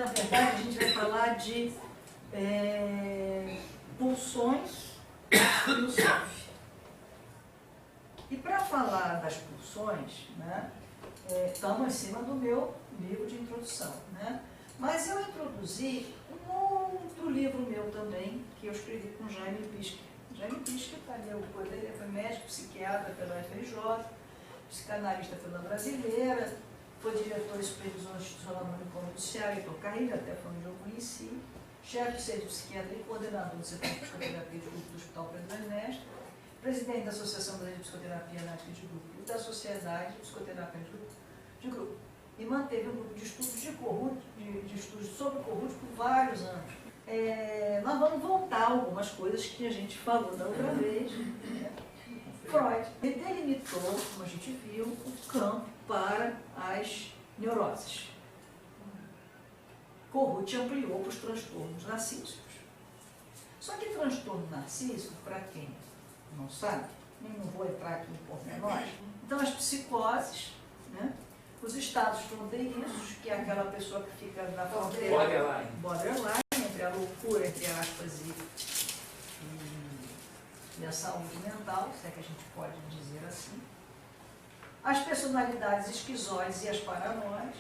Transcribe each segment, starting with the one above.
na verdade, a gente vai falar de pulsões e o self. E para falar das pulsões, né, estamos em cima do meu livro de introdução, né? Mas eu introduzi um outro livro meu também, que eu escrevi com Jaime Pisque. Jaime Pisque está ali, ele foi médico, psiquiatra pela UFRJ, psicanalista pela Brasileira, foi diretor e supervisor institucional no Unicamp do Ceará, Heitor Carrilho, até foi onde eu conheci, chefe do Centro de Psiquiatria e coordenador do Setor de Psicoterapia de Grupo do Hospital Pedro Ernesto, presidente da Associação Brasileira de Psicoterapia Análitica de Grupo e da Sociedade de Psicoterapia de Grupo. E manteve um grupo de estudos de estudos sobre Corrute por vários anos. Nós vamos voltar a algumas coisas que a gente falou da outra vez. Né? Freud delimitou, como a gente viu, o campo para as neuroses. Corrute ampliou para os transtornos narcísicos. Só que transtorno narcísico, para quem não sabe, nem não vou entrar aqui em pormenores, então as psicoses, né? Os estados fronteiriços, que é aquela pessoa que fica na fronteira borderline, entre a loucura, entre aspas, e a saúde mental, se é que a gente pode dizer assim. As personalidades esquizoides e as paranoias,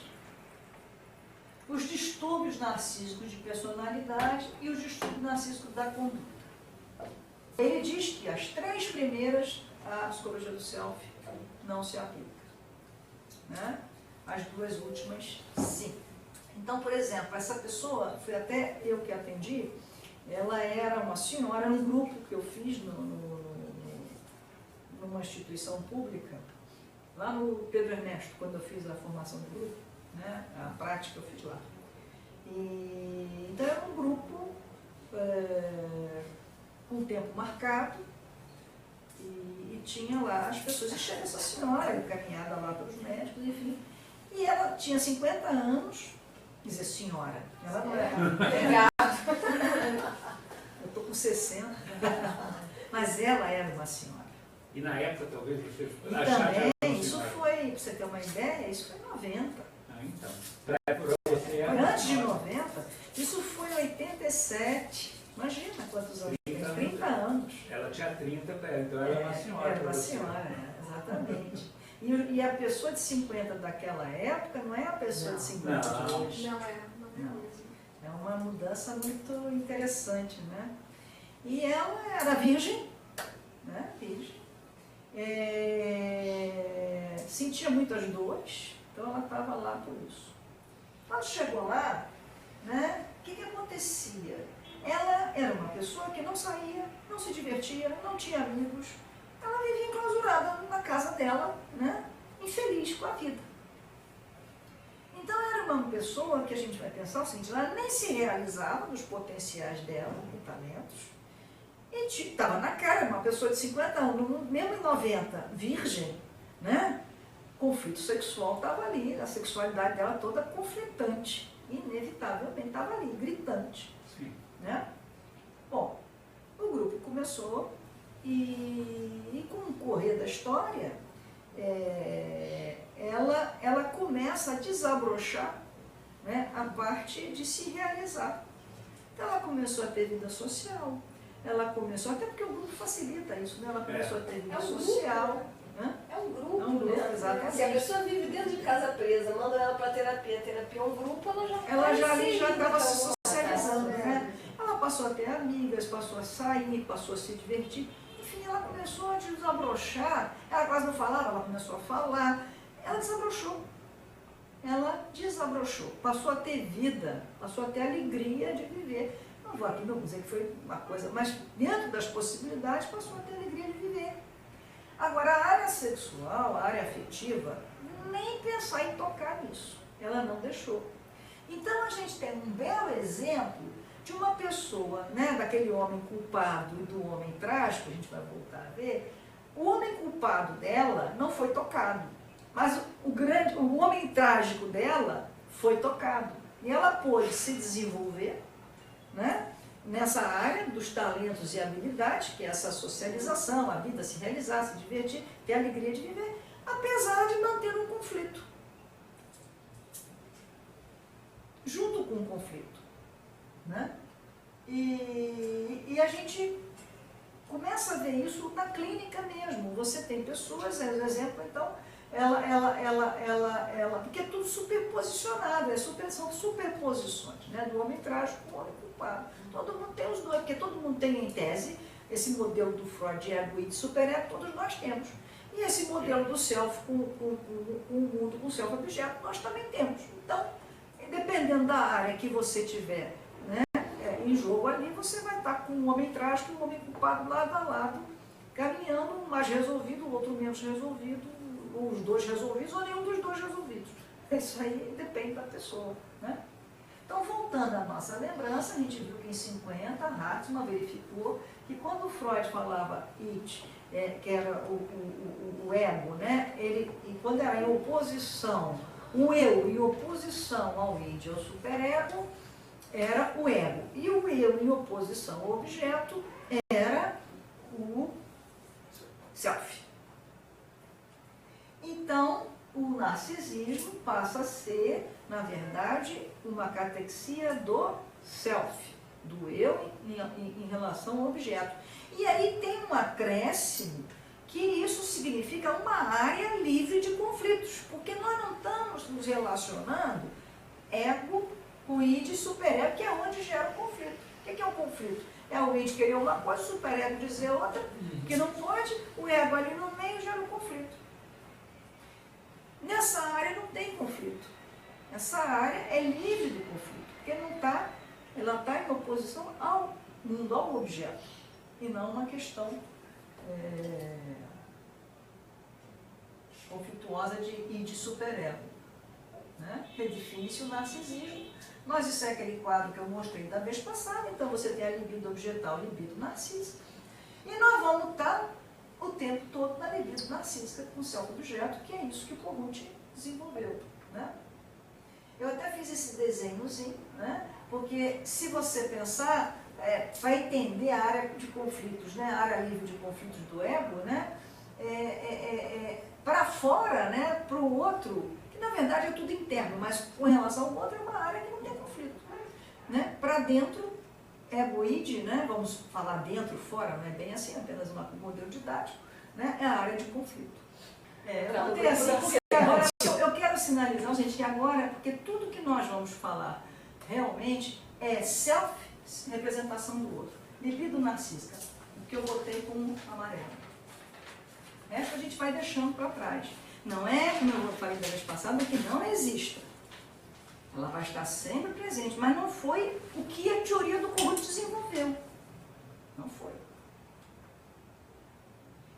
os distúrbios narcísicos de personalidade e os distúrbios narcísicos da conduta. Ele diz que as três primeiras, a psicologia do self não se aplica, né? As duas últimas, sim. Então, por exemplo, essa pessoa, foi até eu que atendi, ela era uma senhora, num grupo que eu fiz numa instituição pública, lá no Pedro Ernesto, quando eu fiz a formação do grupo, né, a prática eu fiz lá. Então, era um grupo com tempo marcado, e tinha lá as pessoas, e chega essa senhora, encaminhada lá pelos médicos, enfim. E ela tinha 50 anos, quer dizer, senhora, ela não era. Eu estou com 60, mas ela era uma senhora. E na época, talvez, você achasse que era uma isso senhora. Foi, para você ter uma ideia, isso foi em 90. Ah, então. Para você era foi antes de 90, isso foi em 87. Imagina quantos anos tem, 30 anos. Ela tinha 30, então ela era uma senhora. Era uma senhora, exatamente. E a pessoa de 50 daquela época não é a pessoa de 50 de hoje. Não é mesmo. É uma mudança muito interessante, né? E ela era virgem, né? Virgem. Sentia muitas dores, então ela estava lá por isso. Quando chegou lá, né? O que acontecia? Ela era uma pessoa que não saía, não se divertia, não tinha amigos. Ela vivia enclausurada na casa dela, né? Infeliz com a vida. Então era uma pessoa que a gente vai pensar o seguinte, ela nem se realizava dos potenciais dela, com talentos, e estava na cara, uma pessoa de 50 anos, mesmo em 90, virgem, né? Conflito sexual estava ali, a sexualidade dela toda conflitante, inevitavelmente estava ali, gritante. Sim. Né? Bom, o grupo começou e com o correr da história, ela começa a desabrochar, né, a parte de se realizar. Então ela começou a ter vida social, ela começou, até porque o grupo facilita isso, né? Ela começou a ter vida social. Né? É um grupo, é um grupo, né? exatamente. Se a pessoa vive dentro de casa presa, manda ela para terapia é um grupo, ela já estava se socializando, né? Ela passou a ter amigas, passou a sair, passou a se divertir. Enfim, ela começou a desabrochar. Ela quase não falava, ela começou a falar. Ela desabrochou. Ela desabrochou. Passou a ter vida, passou a ter alegria de viver. Não vou aqui não dizer que foi uma coisa, mas dentro das possibilidades passou a ter alegria de viver. Agora, a área sexual, a área afetiva, nem pensar em tocar nisso. Ela não deixou. Então, a gente tem um belo exemplo de uma pessoa, né, daquele homem culpado e do homem trágico, a gente vai voltar a ver, o homem culpado dela não foi tocado, mas o homem trágico dela foi tocado. E ela pôde se desenvolver, né, nessa área dos talentos e habilidades, que é essa socialização, a vida, se realizar, se divertir, ter a alegria de viver, apesar de manter um conflito. Junto com o conflito, né? E a gente começa a ver isso na clínica mesmo. Você tem pessoas, por exemplo, então, porque é tudo superposicionado, são superposições, né? Do homem trágico com o homem culpado. Todo mundo tem os dois, porque todo mundo tem em tese esse modelo do Freud de ego e de superego, todos nós temos. E esse modelo do self com o mundo, com o self-objeto, nós também temos. Então, dependendo da área que você tiver, né, em jogo ali, você vai estar com um homem trágico e um homem culpado lado a lado, caminhando, um mais resolvido, o outro menos resolvido, ou os dois resolvidos, ou nenhum dos dois resolvidos. Isso aí depende da pessoa, né? Então, voltando à nossa lembrança, a gente viu que em 50, Hartmann verificou que quando Freud falava it, que era o ego, né? E quando era em oposição, o eu em oposição ao id, ao superego, era o ego. E o eu em oposição ao objeto era o self. Então, o narcisismo passa a ser, na verdade, uma catexia do self, do eu em relação ao objeto. E aí tem um acréscimo que isso significa uma área livre de conflitos, porque nós não estamos nos relacionando ego com id e superego, que é onde gera o conflito. O que é o conflito? É o id querer uma coisa, o superego dizer outra, que não pode, o ego ali no meio gera o conflito. Nessa área não tem conflito. Essa área é livre do conflito, porque ela está em oposição ao mundo, ao objeto, e não uma questão conflituosa de superego. Né? Redefine-se o narcisismo. Mas isso é aquele quadro que eu mostrei da vez passada, então você tem a libido objetal, libido narcísica, e nós vamos estar o tempo todo na libido narcísica com o self-objeto, que é isso que o Kohut desenvolveu. Né? Eu até fiz esse desenhozinho, né? Porque se você pensar, para entender a área de conflitos, né? A área livre de conflitos do ego, né? Para fora, né? Para o outro, que na verdade é tudo interno, mas com relação ao outro é uma área que não tem conflito. Né? Para dentro, egoide, né? Vamos falar dentro, fora, não é bem assim, apenas um modelo didático, né? É a área de conflito. Eu quero sinalizar, gente, que agora, porque tudo que nós vamos falar realmente é self-representação do outro. Libido narcísica, o que eu botei como amarelo. Essa a gente vai deixando para trás. Não é, como eu falei da vez passada, que não exista. Ela vai estar sempre presente, mas não foi o que a teoria do Kohut desenvolveu. Não foi.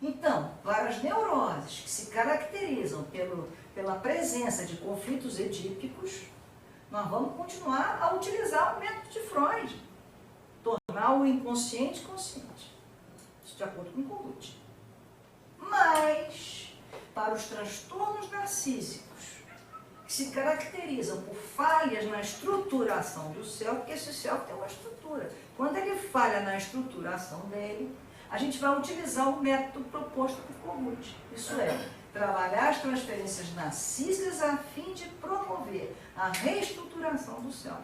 Então, para as neuroses que se caracterizam pela presença de conflitos edípicos, nós vamos continuar a utilizar o método de Freud, tornar o inconsciente consciente. Isso de acordo com o Kohut. Mas, para os transtornos narcísicos, que se caracterizam por falhas na estruturação do self, porque esse self tem uma estrutura. Quando ele falha na estruturação dele, a gente vai utilizar o método proposto por Kohut. Isso é, trabalhar as transferências narcísicas a fim de promover a reestruturação do self.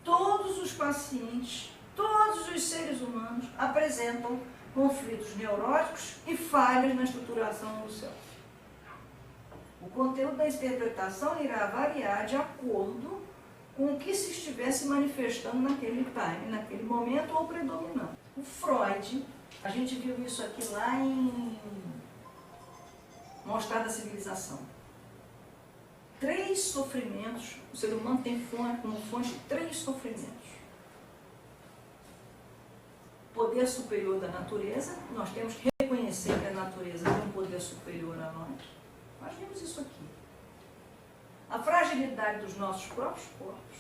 Todos os pacientes, todos os seres humanos apresentam conflitos neuróticos e falhas na estruturação do self. O conteúdo da interpretação irá variar de acordo com o que se estivesse manifestando naquele time, naquele momento ou predominando. O Freud, a gente viu isso aqui lá em Mostrar da Civilização. 3 sofrimentos, o ser humano tem como fonte 3 sofrimentos. Poder superior da natureza, nós temos que reconhecer que a natureza tem um poder superior a nós. Nós vimos isso aqui. A fragilidade dos nossos próprios corpos.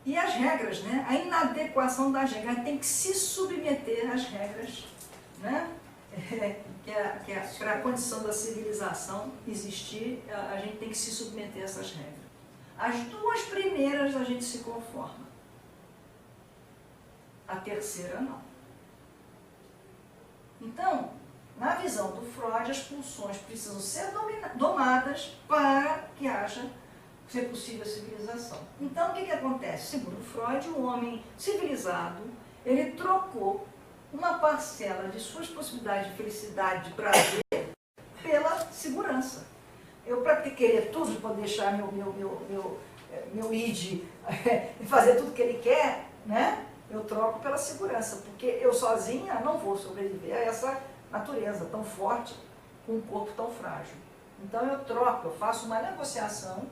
E as regras, né? A inadequação das regras. A gente tem que se submeter às regras, né? Para a condição da civilização existir, a gente tem que se submeter a essas regras. As 2 primeiras a gente se conforma. A terceira não. Então, na visão do Freud, as pulsões precisam ser domadas para que haja ser possível a civilização. Então, o que acontece? Segundo Freud, o homem civilizado, ele trocou uma parcela de suas possibilidades de felicidade, de prazer, pela segurança. Eu, para querer tudo, para deixar meu id fazer tudo que ele quer, né? Eu troco pela segurança, porque eu sozinha não vou sobreviver a essa natureza tão forte, com um corpo tão frágil. Então eu troco, eu faço uma negociação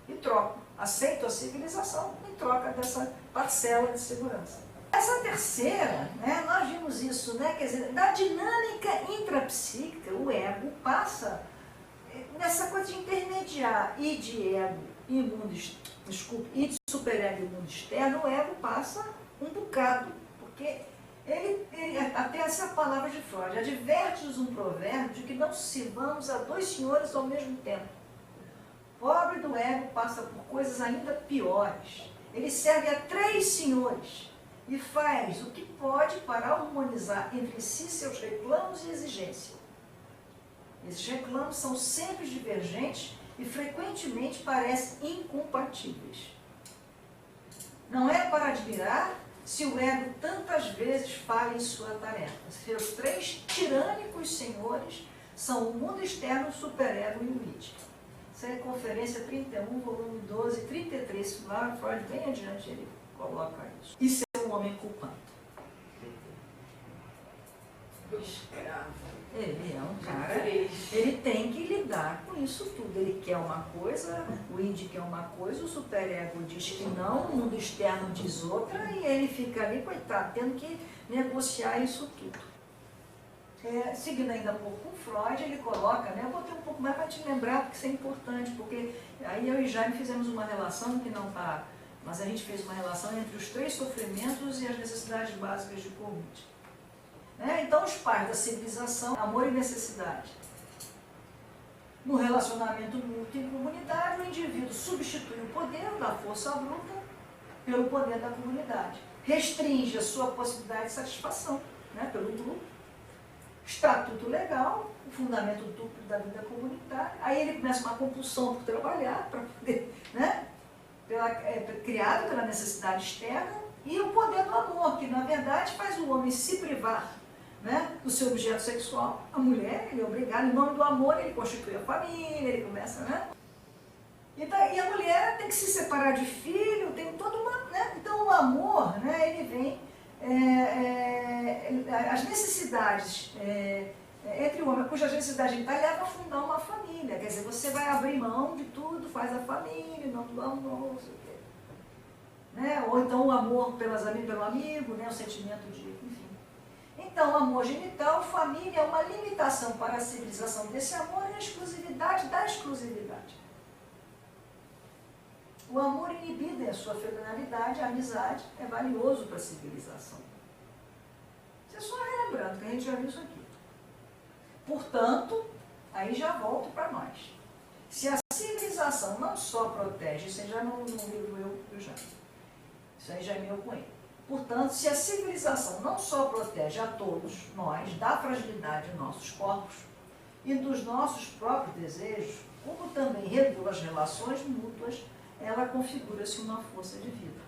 e troco. Aceito a civilização em troca dessa parcela de segurança. Essa terceira, né, nós vimos isso, né, quer dizer, da dinâmica intrapsíquica, o ego passa nessa coisa de intermediar id ego e mundo, id superego e mundo externo, o ego passa um bocado, porque ele até essa palavra de Freud, adverte-nos um provérbio de que não sirvamos a dois senhores ao mesmo tempo. Pobre do ego passa por coisas ainda piores. Ele serve a 3 senhores e faz o que pode para harmonizar entre si seus reclamos e exigências. Esses reclamos são sempre divergentes e frequentemente parecem incompatíveis. Não é para admirar se o ego tantas vezes falha em sua tarefa. Seus 3 tirânicos senhores são o mundo externo, o superego e o id. Isso é Conferência 31, volume 12, 33, lá Freud bem adiante ele coloca isso. Isso é o homem culpado. Ele é um cara, ele tem que lidar com isso tudo. Ele quer uma coisa, o id quer uma coisa, o superego diz que não, o mundo externo diz outra, e ele fica ali, coitado, tendo que negociar isso tudo. Seguindo ainda um pouco com Freud, ele coloca, né, eu botei um pouco mais para te lembrar, porque isso é importante, porque aí eu e Jaime fizemos uma relação que não está, mas a gente fez uma relação entre os 3 sofrimentos e as necessidades básicas de Cormute. Então, os pais da civilização, amor e necessidade. No relacionamento mútuo em comunidade, o indivíduo substitui o poder da força bruta pelo poder da comunidade. Restringe a sua possibilidade de satisfação, né, pelo grupo. Estatuto legal, o fundamento duplo da vida comunitária. Aí ele começa uma compulsão por trabalhar, para poder, né, criado pela necessidade externa, e o poder do amor, que na verdade faz o homem se privar, né, do seu objeto sexual. A mulher, ele é obrigado, em nome do amor, ele constitui a família, ele começa, né? E a mulher tem que se separar de filho, tem toda uma, né? Então o amor, né, ele vem, as necessidades entre o homem, cujas necessidades ele leva a fundar uma família. Quer dizer, você vai abrir mão de tudo, faz a família, em nome do amor, não sei o quê. Né? Ou então o amor pelo amigo, né, o sentimento de, enfim. Então, o amor genital, família, é uma limitação para a civilização desse amor e a exclusividade da exclusividade. O amor inibido em a sua fenomenalidade, a amizade, é valioso para a civilização. Isso é só relembrando que a gente já viu isso aqui. Portanto, aí já volto para nós. Se a civilização não só protege, isso aí já no livro eu já. Isso aí já é meu com ele. Portanto, se a civilização não só protege a todos nós da fragilidade de nossos corpos e dos nossos próprios desejos, como também regula as relações mútuas, ela configura-se uma força de vida.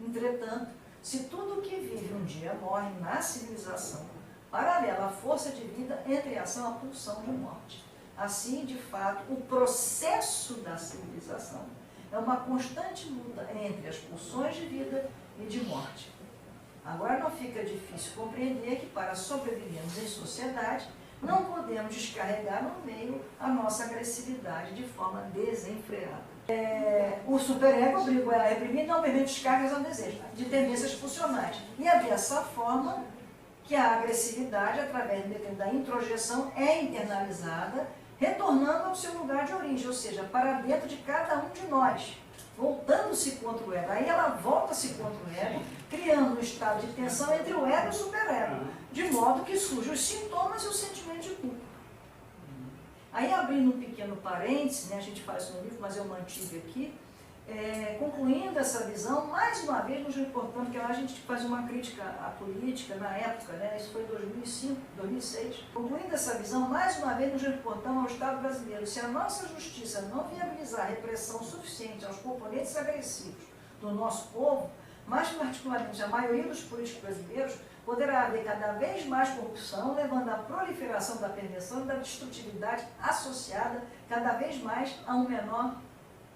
Entretanto, se tudo o que vive um dia morre na civilização, paralela à força de vida, entre ação a pulsão de morte. Assim, de fato, o processo da civilização é uma constante luta entre as pulsões de vida e de morte. Agora não fica difícil compreender que para sobrevivermos em sociedade, não podemos descarregar no meio a nossa agressividade de forma desenfreada. O superego obriga a reprimir, não permite descargas ao desejo, de tendências funcionais. E é dessa forma que a agressividade, através da introjeção, é internalizada, retornando ao seu lugar de origem, ou seja, para dentro de cada um de nós, voltando-se contra o ego. Aí ela volta-se contra o ego, criando um estado de tensão entre o ego e o superego, de modo que surgem os sintomas e o sentimento de culpa. Aí, abrindo um pequeno parênteses, né, a gente faz isso no livro, mas eu mantive aqui, concluindo essa visão, mais uma vez nos reportando, que a gente fazia uma crítica à política na época, né? Isso foi em 2005, 2006. Concluindo essa visão, mais uma vez nos reportamos ao Estado brasileiro: se a nossa justiça não viabilizar repressão suficiente aos componentes agressivos do nosso povo, mais particularmente a maioria dos políticos brasileiros, poderá haver cada vez mais corrupção, levando à proliferação da perversão e da destrutividade associada cada vez mais a um menor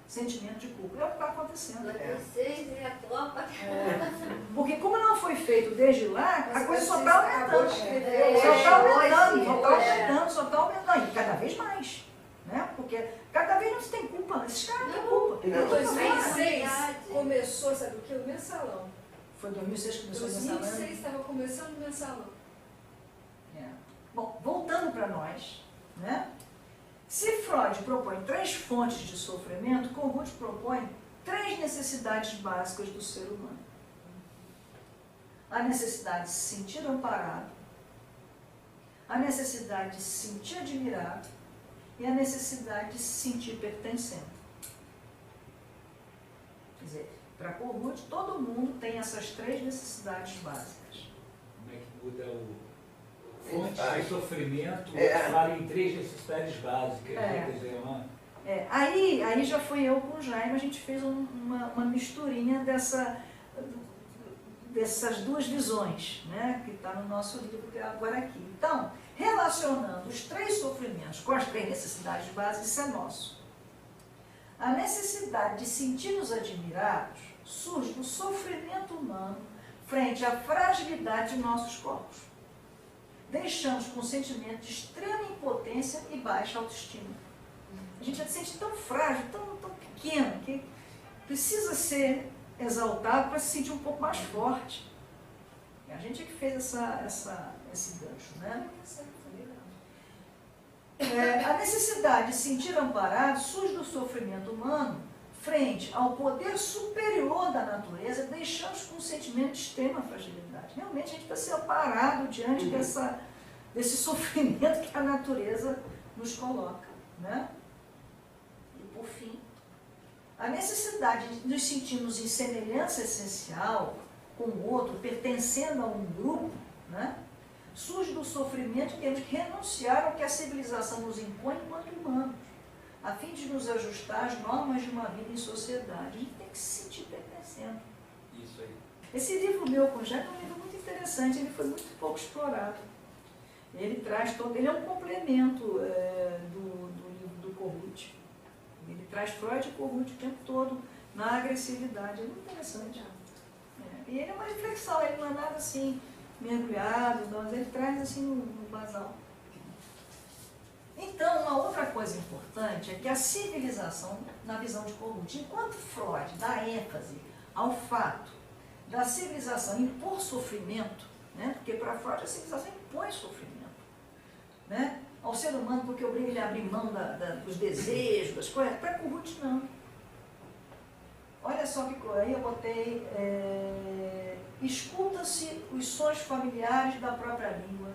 sentimento de culpa. É o que está acontecendo. 96 e a tropa. Porque como não foi feito desde lá, a coisa só está aumentando. Só está aumentando. E cada vez mais. Né? Porque cada vez não se tem culpa. Esses caras não têm culpa. Em 2006 começou, sabe o que? O mensalão. Foi 2006 que começou o mensalão? 2006 estava começando o mensalão. Bom, voltando para nós, né? Se Freud propõe 3 fontes de sofrimento, Kohut propõe 3 necessidades básicas do ser humano. A necessidade de se sentir amparado, a necessidade de se sentir admirado e a necessidade de se sentir pertencendo. Quer dizer, para Kohut, todo mundo tem essas 3 necessidades básicas. Como é que muda o fonte de sofrimento? Fala em 3 necessidades básicas. Quer dizer, Aí já fui eu com o Jaime, a gente fez uma misturinha dessas 2 visões, né, que está no nosso livro agora aqui. Então, relacionando os 3 sofrimentos com as 3 necessidades básicas, isso é nosso. A necessidade de sentir-nos admirados surge do sofrimento humano frente à fragilidade de nossos corpos. Deixamos com um sentimento de extrema impotência e baixa autoestima. A gente se sente tão frágil, tão pequeno, que precisa ser exaltado para se sentir um pouco mais forte. E a gente é que fez esse gancho, né? A necessidade de se sentir amparado surge do sofrimento humano frente ao poder superior da natureza, deixamos com um sentimento de extrema fragilidade. Realmente a gente precisa ser amparado diante desse sofrimento que a natureza nos coloca, né? E por fim, a necessidade de nos sentirmos em semelhança essencial com o outro, pertencendo a um grupo, né? Surge do sofrimento que temos que renunciar ao que a civilização nos impõe enquanto humanos, a fim de nos ajustar às normas de uma vida em sociedade. A gente tem que se sentir pertencendo. Isso aí. Esse livro meu com o Jaime é um livro muito interessante, ele foi muito pouco explorado. Ele é um complemento do livro do Kohut. Ele traz Freud e Kohut o tempo todo na agressividade. É muito interessante. E ele é uma reflexão, ele não é nada assim mergulhado, mas ele traz assim no basal. Então, uma outra coisa importante é que a civilização, na visão de Kohut, enquanto Freud dá ênfase ao fato da civilização impor sofrimento, né? Porque para Freud a civilização impõe sofrimento, né? Ao ser humano, porque obriga ele a abrir mão dos desejos, das coisas. Para Kohut, não. Olha só que coisa, aí eu botei, escuta-se os sons familiares da própria língua,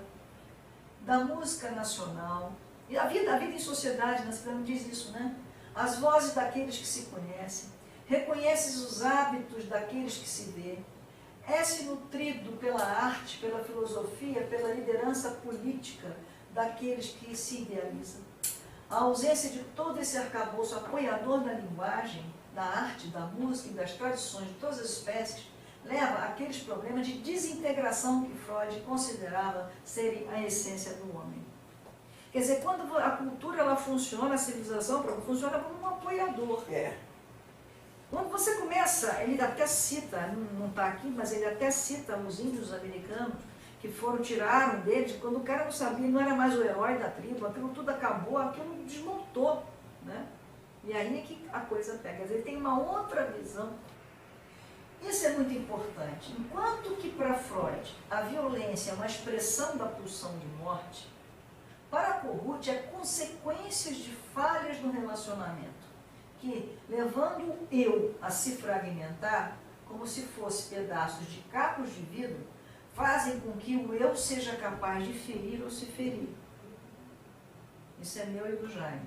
da música nacional, e a vida em sociedade, na cidade diz isso, né? As vozes daqueles que se conhecem, reconheces os hábitos daqueles que se vê, é-se nutrido pela arte, pela filosofia, pela liderança política daqueles que se idealizam. A ausência de todo esse arcabouço apoiador da linguagem, da arte, da música e das tradições de todas as espécies, leva àqueles problemas de desintegração que Freud considerava serem a essência do homem. Quer dizer, quando a cultura ela funciona, a civilização funciona como um apoiador. Quando você começa, ele até cita, não está aqui, mas ele até cita os índios americanos que tiraram deles, quando o cara não sabia, não era mais o herói da tribo, aquilo tudo acabou, aquilo desmontou, né? E aí é que a coisa pega. Quer dizer, ele tem uma outra visão. Isso é muito importante. Enquanto que para Freud a violência é uma expressão da pulsão de morte, para Kohut é consequências de falhas no relacionamento, que, levando o eu a se fragmentar, como se fosse pedaços de cacos de vidro, fazem com que o eu seja capaz de ferir ou se ferir. Isso é meu e do Jaime.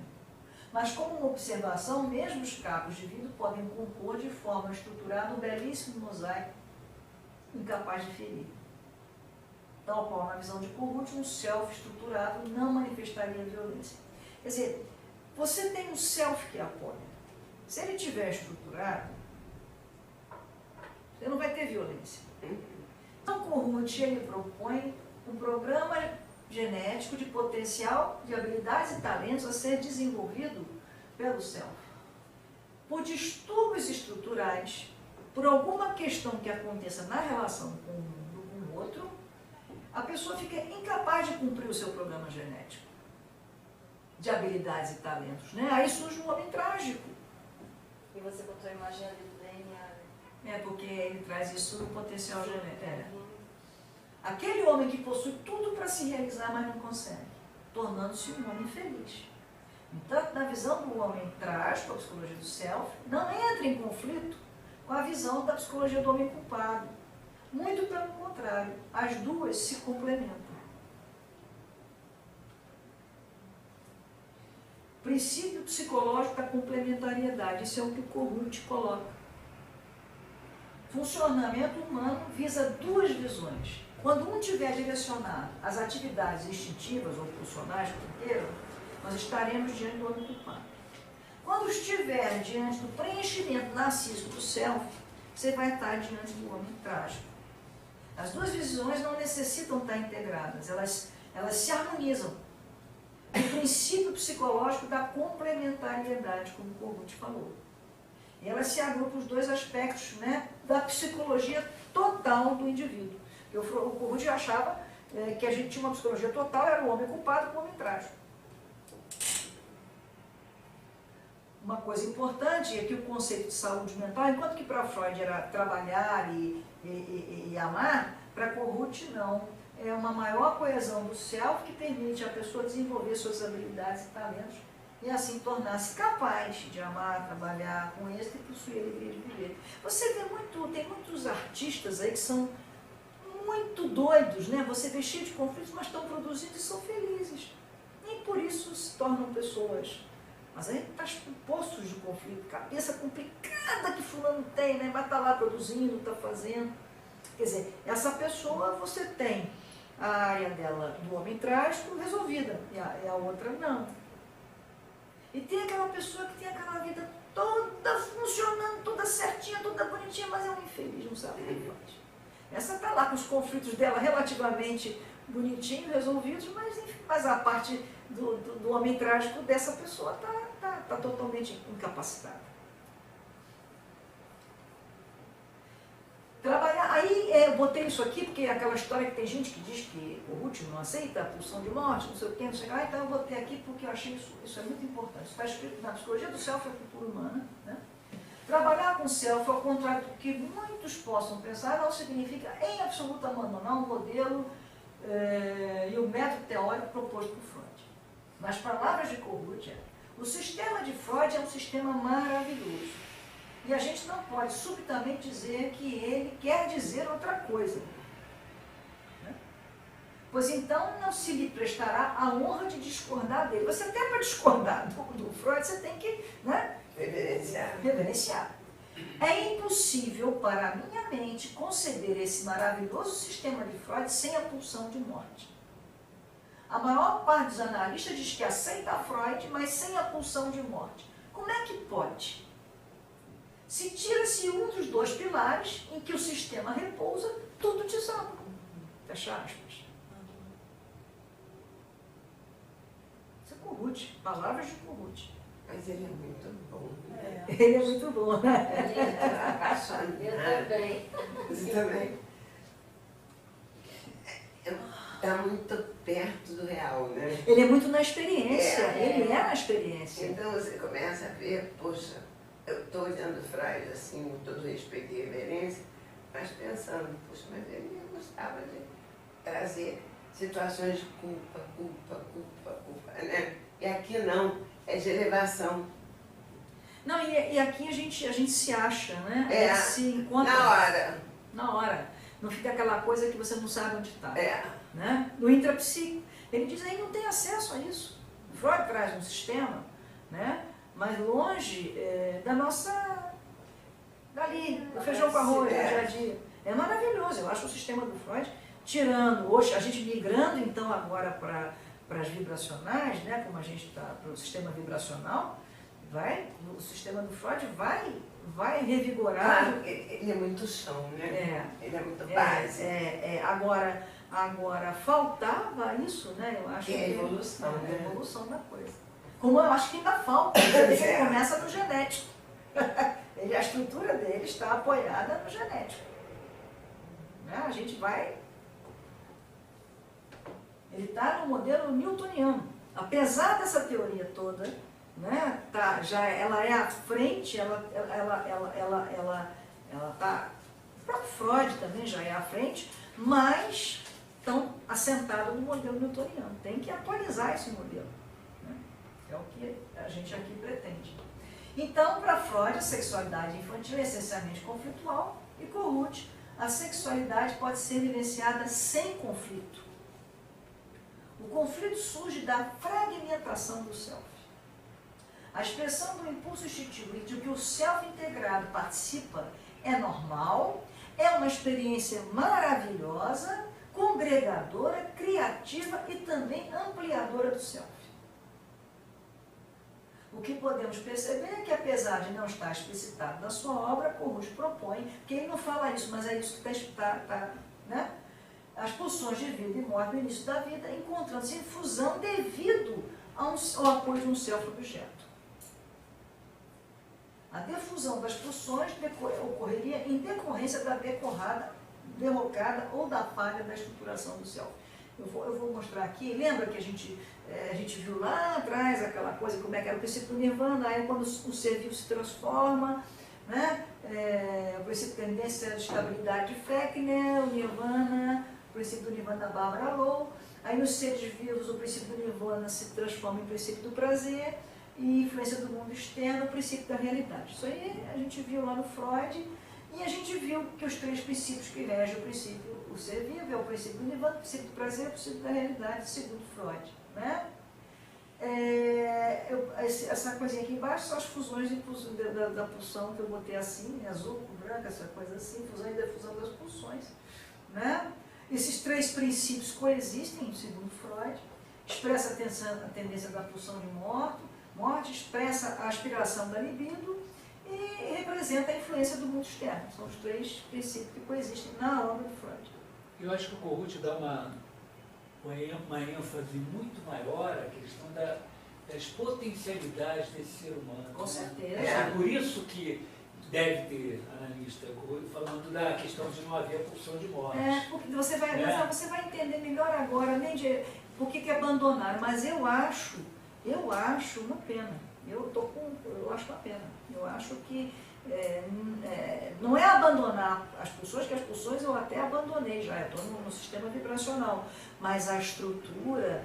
Mas como uma observação, mesmo os cabos de vidro podem compor de forma estruturada um belíssimo mosaico incapaz de ferir. Tal qual, na visão de Kohut, um self estruturado não manifestaria violência. Quer dizer, você tem um self que apoia. Se ele estiver estruturado, você não vai ter violência. Então, Kohut, ele propõe um programa genético de potencial, de habilidades e talentos a ser desenvolvido pelo self. Por distúrbios estruturais, por alguma questão que aconteça na relação com o outro, a pessoa fica incapaz de cumprir o seu programa genético de habilidades e talentos, né? Aí surge um homem trágico. E você botou a imagem ali do DNA. É, porque ele traz isso no potencial genético. Aquele homem que possui tudo para se realizar, mas não consegue, tornando-se um homem infeliz. Então, na visão do homem trágico, a psicologia do self, não entra em conflito com a visão da psicologia do homem culpado. Muito pelo contrário, as duas se complementam. Princípio psicológico da complementariedade, isso é o que o Kohut coloca. Funcionamento humano visa duas visões. Quando um tiver direcionado às atividades instintivas ou pulsionais, como queiram, nós estaremos diante do homem culpado. Quando estiver diante do preenchimento narcísico do self, você vai estar diante do homem trágico. As duas visões não necessitam estar integradas, elas se harmonizam. O princípio psicológico da complementariedade, como o Kohut falou. E elas se agrupam os dois aspectos, né, da psicologia total do indivíduo. O Kohut achava que a gente tinha uma psicologia total, era o homem culpado com o homem trágico. Uma coisa importante é que o conceito de saúde mental, enquanto que para Freud era trabalhar e amar, para Kohut não. É uma maior coesão do self que permite a pessoa desenvolver suas habilidades e talentos e assim tornar-se capaz de amar, trabalhar com êxito e possuir a alegria de viver. Você vê tem muitos artistas aí que são muito doidos, né? Você vê cheio de conflitos, mas estão produzindo e são felizes. Nem por isso se tornam pessoas. Mas aí está postos de conflito, cabeça complicada que fulano tem, né? Mas está lá produzindo, está fazendo. Quer dizer, essa pessoa você tem a área dela do homem trágico resolvida e a outra não. E tem aquela pessoa que tem aquela vida toda funcionando, toda certinha, toda bonitinha, mas é um infeliz, não sabe o que faz. Essa está lá com os conflitos dela relativamente bonitinhos, resolvidos, mas a parte do homem trágico dessa pessoa está totalmente incapacitada. Trabalhar, aí eu botei isso aqui porque é aquela história que tem gente que diz que o último não aceita a pulsão de morte, não sei o que, não sei o que, então eu botei aqui porque eu achei isso é muito importante. Isso está escrito na psicologia do self e a cultura humana, né? Trabalhar com o self, ao contrário do que muitos possam pensar, não significa em absoluto abandonar o modelo e o método teórico proposto por Freud. Nas palavras de Kohut, o sistema de Freud é um sistema maravilhoso. E a gente não pode subitamente dizer que ele quer dizer outra coisa. Né? Pois então não se lhe prestará a honra de discordar dele. Você até para discordar do Freud, você tem que, né, reverenciar. É impossível para a minha mente conceber esse maravilhoso sistema de Freud sem a pulsão de morte. A maior parte dos analistas diz que aceita Freud, mas sem a pulsão de morte. Como é que pode? Se tira-se um dos dois pilares em que o sistema repousa, tudo desaba. Fecha aspas. Isso é Kohut, palavras de Kohut. Mas ele é muito bom. Ele é muito bom, né? Eu também. Você também? Está muito perto do real, né? Ele é muito na experiência, ele é na experiência. Então você começa a ver, poxa, eu estou olhando Freud assim, com todo respeito e reverência, mas pensando, poxa, mas ele gostava de trazer situações de culpa, né? E aqui não, é de elevação. Não, e aqui a gente se acha, né? É, se encontra. na hora. Na hora. Não fica aquela coisa que você não sabe onde está. Né? No intrapsíquico. Ele diz aí não tem acesso a isso. Freud traz um sistema, né, mas longe da nossa, dali, do feijão com arroz, do dia a dia. É maravilhoso, eu acho o sistema do Freud, tirando, hoje a gente migrando então agora para as vibracionais, né, como a gente está para o sistema vibracional, o sistema do Freud vai revigorar. Claro, ele é muito chão, né? Ele é muito base. Agora faltava isso, né? Eu acho que é a evolução, é né? a evolução da coisa. Como eu acho que ainda falta, ele começa no genético. A estrutura dele está apoiada no genético. Né? A gente vai... Ele está no modelo newtoniano. Apesar dessa teoria toda, né, ela é à frente, ela está... O próprio Freud também já é à frente, mas estão assentados no modelo newtoniano. Tem que atualizar esse modelo. Né? É o que a gente aqui pretende. Então, para Freud, a sexualidade infantil é essencialmente conflitual e Kohut, a sexualidade pode ser vivenciada sem conflito. O conflito surge da fragmentação do self. A expressão do impulso instintivo de que o self integrado participa é normal, é uma experiência maravilhosa, congregadora, criativa e também ampliadora do self. O que podemos perceber é que, apesar de não estar explicitado na sua obra, Kohut propõe, porque ele não fala isso, mas é isso que está, né? As pulsões de vida e morte no início da vida encontrando-se em fusão devido ao apoio de um self-objeto. A defusão das pulsões ocorreria em decorrência da derrocada ou da falha da estruturação do self. Eu vou mostrar aqui, lembra que a gente viu lá atrás aquela coisa, como é que era o princípio do Nirvana, aí quando o ser vivo se transforma, né? O princípio de tendência de estabilidade de Fechner, o Nirvana, o princípio do Nirvana da Barbara Lowe, aí nos seres vivos o princípio do Nirvana se transforma em princípio do prazer, e influência do mundo externo, o princípio da realidade. Isso aí a gente viu lá no Freud, e a gente viu que os três princípios que regem o ser vivo é o princípio do Nirvana, o princípio do prazer, o princípio da realidade, segundo Freud. Né? Essa coisinha aqui embaixo são as fusões da pulsão que eu botei assim, azul com branco, essa coisa assim, fusão e defusão das pulsões. Né? Esses três princípios coexistem, segundo Freud, expressa a tendência da pulsão de morte, expressa a aspiração da libido e representa a influência do mundo externo. São os três princípios que coexistem na obra de Freud. Eu acho que o Kohut dá uma ênfase muito maior à questão das potencialidades desse ser humano. Com certeza. É por isso que deve ter analista falando da questão de não haver pulsão de morte. Porque você vai entender melhor agora, nem de por que abandonar, mas eu acho uma pena. Eu acho uma pena. Eu acho que não é abandonar as pulsões, que as pulsões eu até abandonei já, estou no sistema vibracional, mas a estrutura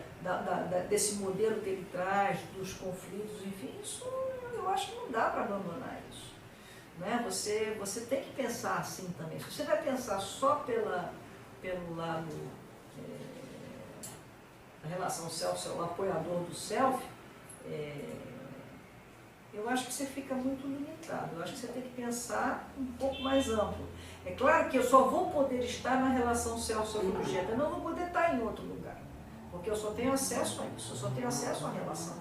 desse modelo que ele traz, dos conflitos, enfim, isso eu acho que não dá para abandonar isso. Né? Você tem que pensar assim também. Se você vai pensar só pelo lado da relação self, o apoiador do self, eu acho que você fica muito limitado. Eu acho que você tem que pensar um pouco mais amplo. É claro que eu só vou poder estar na relação self-objeto, eu não vou poder estar em outro lugar, porque eu só tenho acesso a isso, eu só tenho acesso à relação.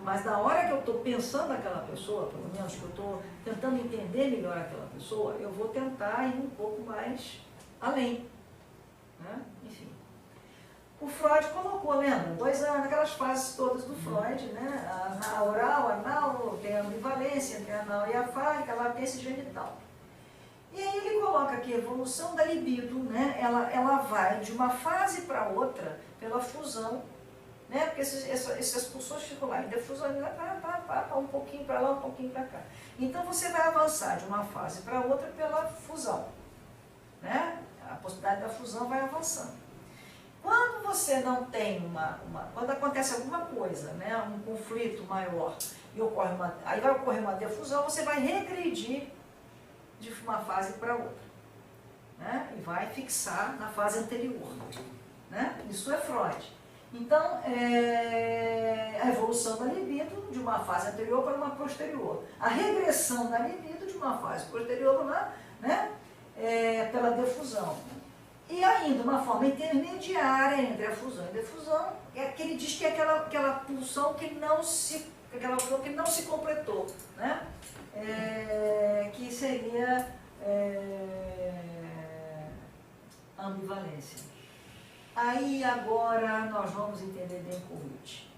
Mas na hora que eu estou pensando naquela pessoa, pelo menos que eu estou tentando entender melhor aquela pessoa, eu vou tentar ir um pouco mais além. Né? Enfim. O Freud colocou, lembra? 2 anos, aquelas fases todas do Freud, né? A oral, a anal, tem a ambivalência entre a anal e a fálica, a latência genital. E aí ele coloca aqui a evolução da libido, né? Ela vai de uma fase para outra pela fusão, né? Porque essas pulsões ficam lá, e da fusão um pouquinho para lá, um pouquinho para cá. Então você vai avançar de uma fase para outra pela fusão, né? A possibilidade da fusão vai avançando. Quando você não tem quando acontece alguma coisa, né, um conflito maior, e aí vai ocorrer uma defusão, você vai regredir de uma fase para outra, né, e vai fixar na fase anterior. Né? Isso é Freud. Então, a evolução da libido de uma fase anterior para uma posterior. A regressão da libido de uma fase posterior para uma, né, pela defusão. E ainda uma forma intermediária entre a fusão e a defusão, que ele diz que é aquela pulsão que não se completou, né? Que seria ambivalência. Aí agora nós vamos entender bem Kohut.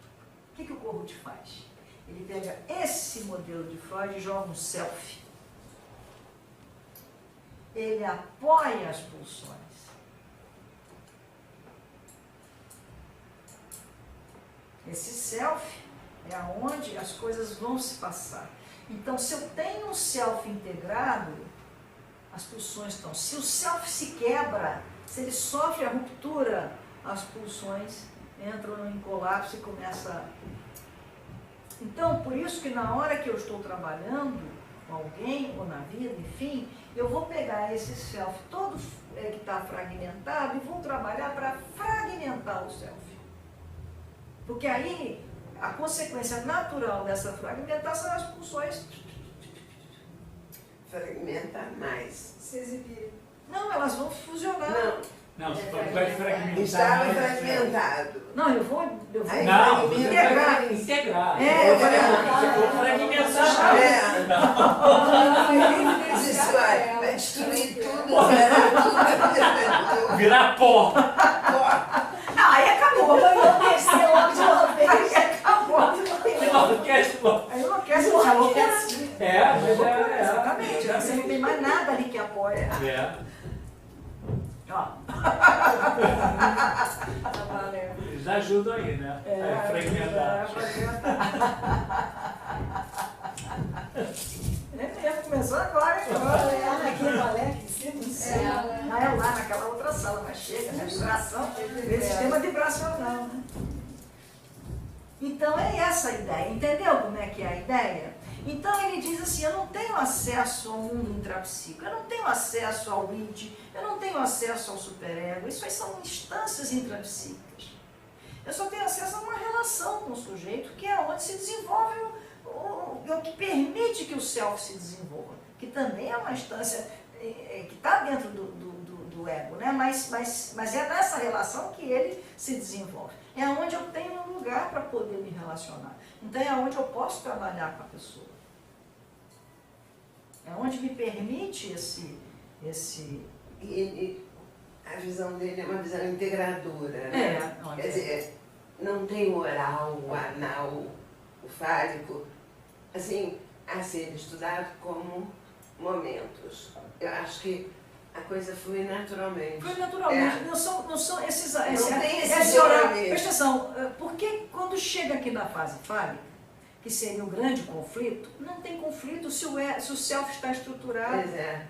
O que o Kohut faz? Ele pega esse modelo de Freud e joga um self. Ele apoia as pulsões. Esse self é aonde as coisas vão se passar. Então, se eu tenho um self integrado, as pulsões estão. Se o self se quebra, se ele sofre a ruptura, as pulsões entram em colapso e começa. Então, por isso que na hora que eu estou trabalhando com alguém ou na vida, enfim, eu vou pegar esse self todo que está fragmentado e vou trabalhar para fragmentar o self. Porque aí a consequência natural dessa fragmentação são as pulsões. Fragmentar mais. Se exibir. Não, elas vão fusionar. Não, você vai fragmentar. Estava mais, fragmentado. Não, eu vou Aí Não, você integrar. vai integrar. É, Você for fragmentar. Isso vai destruir tudo, zerar tudo. Virar pó. Aí acabou. Enlouquecer logo de uma vez. Aí acabou. Enlouquece pó. Aí enlouquece, é loucura. Exatamente. É. Você não tem mais nada ali que apoia. Ó. Eles ajudam aí, né? A fragmentar. É mesmo, começou agora. Olha naquele balé que ensina. Não é lá naquela outra sala, mas chega, né? Vibração, esse sistema vibracional, né? Então é essa a ideia. Entendeu como é que é a ideia? Então ele diz assim, eu não tenho acesso ao mundo intrapsíquico, eu não tenho acesso ao id, eu não tenho acesso ao superego, isso aí são instâncias intrapsíquicas. Eu só tenho acesso a uma relação com o sujeito, que é onde se desenvolve o que permite que o self se desenvolva, que também é uma instância que está dentro do ego, né? Mas é nessa relação que ele se desenvolve. É onde eu tenho um lugar para poder me relacionar. Então é onde eu posso trabalhar com a pessoa. É onde me permite esse... E a visão dele é uma visão integradora, né? Quer dizer, não tem o oral, o anal, o fálico, assim, a ser estudado como momentos. Eu acho que a coisa flui naturalmente. Flui naturalmente. Não são esses... Não tem esse oral. mesmo. Presta atenção, porque quando chega aqui na fase fálica, que seria um grande conflito, não tem conflito se o self está estruturado. Pois é.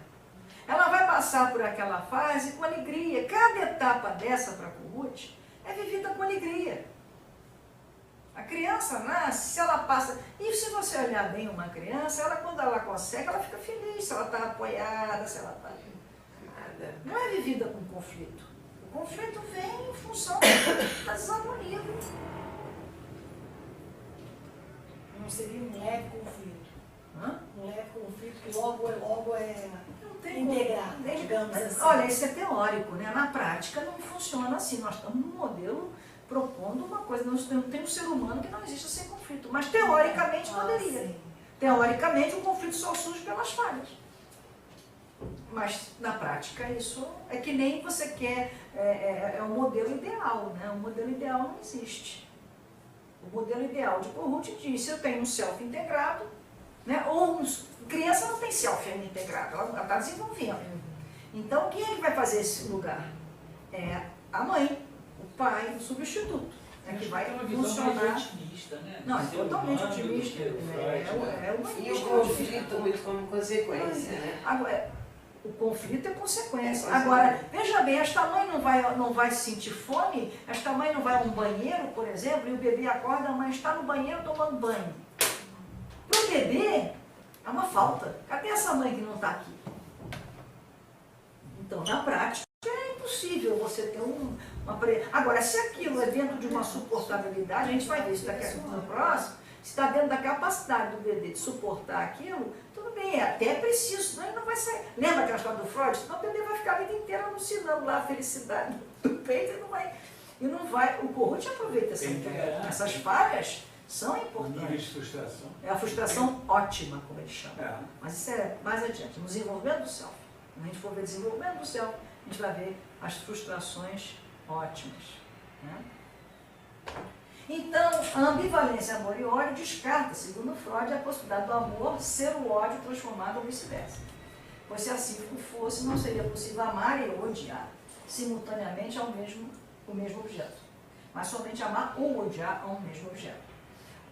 Ela vai passar por aquela fase com alegria. Cada etapa dessa para Kohut é vivida com alegria. A criança nasce, se ela passa... E se você olhar bem uma criança, ela, quando ela consegue, ela fica feliz. Se ela está apoiada, se ela está... Nada. Não é vivida com conflito. O conflito vem em função da desarmonia. Não seria um leve conflito. Hã? Um leve conflito que logo é Não tem integrado, como. digamos assim. Olha, isso é teórico, né? Na prática não funciona assim. Nós estamos num modelo propondo uma coisa. Não tem um ser humano que não existe sem conflito. Mas teoricamente poderia. Sim. Teoricamente o conflito só surge pelas falhas. Mas na prática isso é que nem você quer, é o modelo ideal, né? O modelo ideal não existe. O modelo ideal de Kohut diz, eu tenho um self integrado, né? Criança não tem self ainda integrado, ela está desenvolvendo. Então quem é que vai fazer esse lugar? É a mãe, o pai, o substituto. É que vai uma visão funcionar. mais otimista, né? Não, é Ser totalmente humano, otimista. do que o Freud, É uma E o conflito muito como consequência, né? Agora, o conflito é consequência. É consequência. Agora, veja bem, esta mãe não vai sentir fome, esta mãe não vai a um banheiro, por exemplo, e o bebê acorda, a mãe está no banheiro tomando banho. Para o bebê, é uma falta. Cadê essa mãe que não está aqui? Então, na prática, é impossível você ter Agora, se aquilo é dentro de uma suportabilidade, a gente vai ver isso daqui no próximo, se está dentro da capacidade do bebê de suportar aquilo, tudo bem, é até preciso, senão ele não vai sair. Lembra aquela história do Freud? Senão o bebê vai ficar a vida inteira alucinando lá a felicidade do peito e não vai. O Kohut aproveita essas falhas, são importantes. Nível de frustração. É a frustração ótima, como ele chama. É. Mas isso é mais adiante, no desenvolvimento do self. Quando a gente for ver desenvolvimento do self, a gente vai ver as frustrações ótimas. Né? Então, a ambivalência amor e ódio descarta, segundo Freud, a possibilidade do amor ser o ódio transformado ou vice-versa. Pois se assim fosse, não seria possível amar e odiar simultaneamente o mesmo objeto, mas somente amar ou odiar ao mesmo objeto.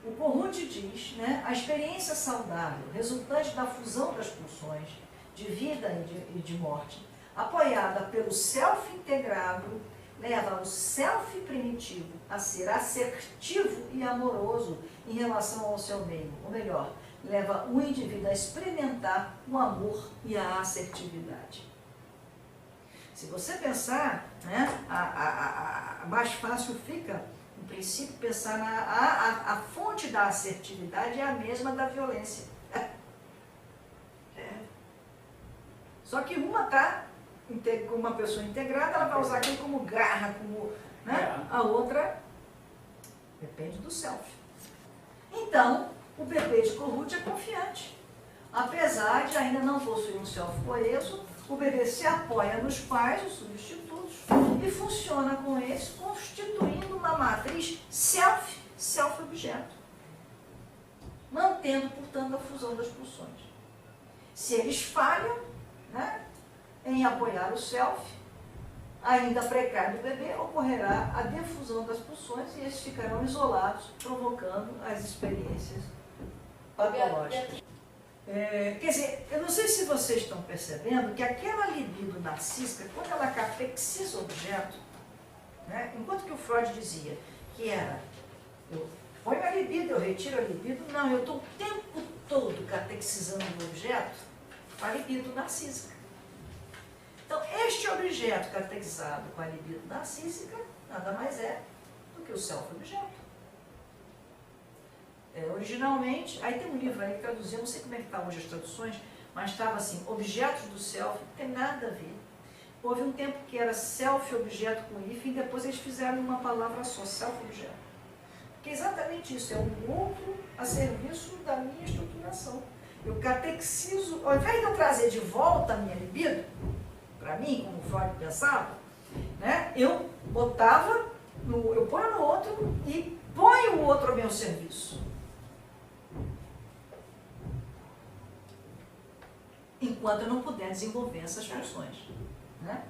O Kohut diz, né, a experiência saudável, resultante da fusão das pulsões de vida e de morte, apoiada pelo self integrado, leva o self primitivo a ser assertivo e amoroso em relação ao seu meio, ou melhor, leva o indivíduo a experimentar o amor e a assertividade. Se você pensar, né, mais fácil fica, no princípio, pensar a fonte da assertividade é a mesma da violência. Só que uma está com uma pessoa integrada, ela vai usar aquilo como garra, como, né? A outra depende do self. Então, o bebê de Kohut é confiante. Apesar de ainda não possuir um self coeso, o bebê se apoia nos pais, os substitutos, e funciona com eles, constituindo uma matriz self-objeto, mantendo, portanto, a fusão das pulsões. Se eles falham, né, em apoiar o self, ainda precário do bebê, ocorrerá a defusão das pulsões e eles ficarão isolados, provocando as experiências patológicas. Quer dizer, eu não sei se vocês estão percebendo que aquela libido narcísica, quando ela catequiza o objeto, né, enquanto que o Freud dizia que era, eu ponho a libido, eu retiro a libido, não, eu estou o tempo todo catequizando o objeto, a libido narcísica. Então, este objeto catequizado com a libido narcísica nada mais é do que o self-objeto. Originalmente, aí tem um livro aí que traduziu, não sei como é que está hoje as traduções, mas estava assim, objetos do self, não tem nada a ver. Houve um tempo que era self-objeto com hífen, e depois eles fizeram uma palavra só, self-objeto. Porque é exatamente isso, é um outro a serviço da minha estruturação. Eu catequizo, ao invés de eu trazer de volta a minha libido, para mim, como Freud pensava, né, eu botava, eu ponho no outro e ponho o outro a meu serviço. Enquanto eu não puder desenvolver essas funções. Né?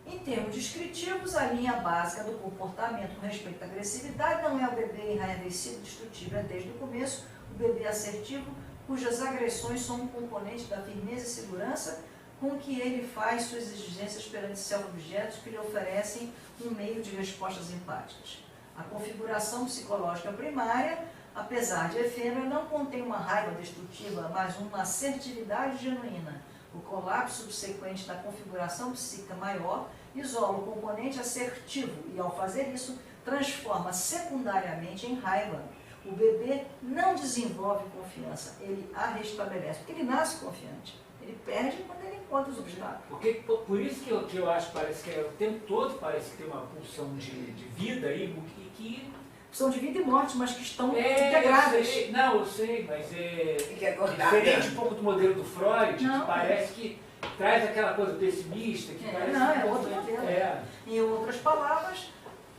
Em termos descritivos, a linha básica do comportamento com respeito à agressividade não é o bebê enraivecido, destrutivo, é desde o começo o bebê assertivo, cujas agressões são um componente da firmeza e segurança com que ele faz suas exigências perante self-objetos que lhe oferecem um meio de respostas empáticas. A configuração psicológica primária, apesar de efêmera, não contém uma raiva destrutiva, mas uma assertividade genuína. O colapso subsequente da configuração psíquica maior isola o componente assertivo e, ao fazer isso, transforma secundariamente em raiva. O bebê não desenvolve confiança, ele a restabelece, porque ele nasce confiante. Ele perde quando ele encontra os obstáculos. Por isso que eu acho que parece que o tempo todo parece que tem uma pulsão de vida aí, que são de vida e morte, mas que estão integradas. Eu sei, mas é diferente um pouco do modelo do Freud, que parece que traz aquela coisa pessimista, que parece não, que é outro modelo. Em outras palavras,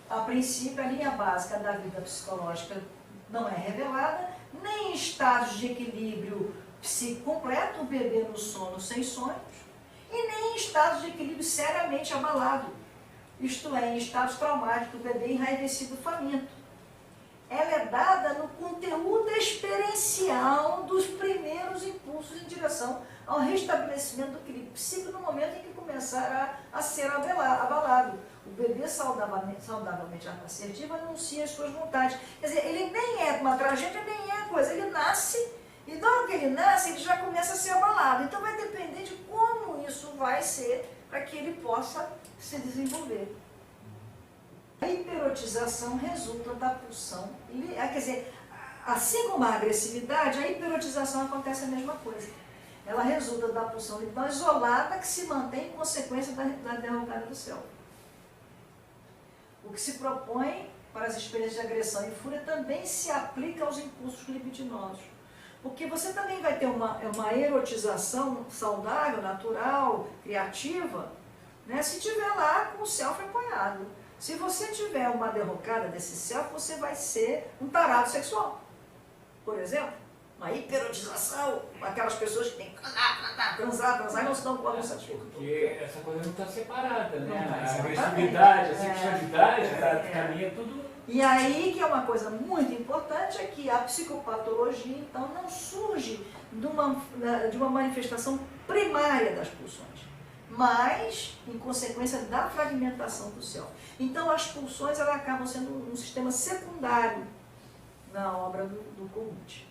a princípio, a linha básica da vida psicológica não é revelada, nem em estados de equilíbrio psíquico completo, o bebê no sono sem sonhos, e nem em estados de equilíbrio seriamente abalado, isto é, em estados traumáticos, o bebê enraivecido faminto. Ela é dada no conteúdo experiencial dos primeiros impulsos em direção ao restabelecimento do equilíbrio psíquico no momento em que começar a ser abalado. O bebê saudavelmente assertivo anuncia as suas vontades. Quer dizer, ele nem é uma tragédia, nem é coisa. Ele nasce, e na hora que ele nasce, ele já começa a ser abalado. Então vai depender de como isso vai ser para que ele possa se desenvolver. A hiperotização resulta da pulsão, quer dizer, assim como a agressividade, a hiperotização acontece a mesma coisa. Ela resulta da pulsão libidinal isolada que se mantém em consequência da derrocada do self. O que se propõe para as experiências de agressão e fúria também se aplica aos impulsos libidinosos. Porque você também vai ter uma erotização saudável, natural, criativa, né, se tiver lá com o self apoiado. Se você tiver uma derrocada desse self, você vai ser um tarado sexual. Por exemplo, uma hiperotização, aquelas pessoas que têm que transar e não se dão conta satisfeitas. Porque essa coisa não está separada, né? Não tá, A exatamente. agressividade, a sexualidade, caminha tudo. E aí que é uma coisa muito importante, é que a psicopatologia, então, não surge de uma manifestação primária das pulsões, mas em consequência da fragmentação do self. Então, as pulsões elas acabam sendo um sistema secundário na obra do Kogut.